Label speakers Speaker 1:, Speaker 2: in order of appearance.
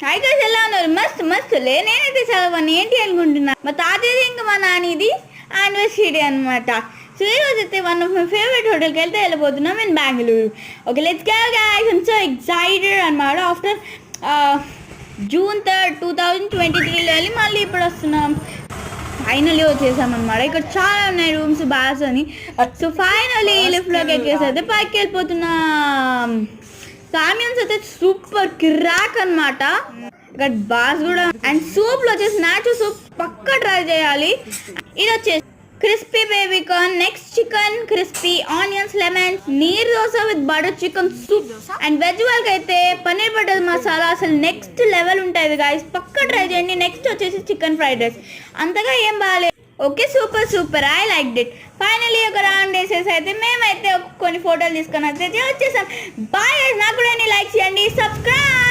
Speaker 1: Hi guys, ఎలా ఉన్నారు? మస్తులే. నేనైతే చదవని ఏంటి అనుకుంటున్నా, మా తాతది ఇంకా మా నానిది యానివర్సరీ అనమాట. సో ఈరోజు అయితే వన్ ఆఫ్ మై ఫేవరెట్ హోటల్కి వెళ్ళిపోతున్నాం in Bengaluru. Okay, let's go guys. I'm so excited అనమాట. ఆఫ్టర్ June 3rd 2023లో వెళ్ళి మళ్ళీ ఇప్పుడు వస్తున్నాం. ఫైనలీ వచ్చేసామన్నమాట. ఇక్కడ చాలా ఉన్నాయి రూమ్స్, బాస్ అని. సో ఫైనలీ లిఫ్ట్లోకి ఎక్కేసి అయితే పైకి వెళ్ళిపోతున్నాం. సామియన్స్ అయితే సూపర్ కిరాక్ అనమాట. ఇక్కడ బాస్ కూడా. అండ్ సూప్లో వచ్చేసి నాచో సూప్ పక్కా ట్రై చేయాలి. ఇది వచ్చేసి crispy baby corn, next chicken crispy onions lemons, neer dosa with butter chicken soup. And veg వాళ్ళకి అయితే పన్నీర్ బటర్ మసాలా అసలు నెక్స్ట్ లెవెల్ ఉంటుంది గాయస్, పక్కా ట్రై చేయండి. నెక్స్ట్ వచ్చేసి చికెన్ ఫ్రైడ్ రైస్, అంతగా ఏం బాగాలేదు. Okay, super I like it. Finally ఒక రౌండ్ వేసేసి అయితే మేమైతే కొన్ని ఫోటోలు తీసుకొని అయితే వచ్చేసాం. బాయ్, నాకు కూడా లైక్ చేయండి, సబ్స్క్రైబ్.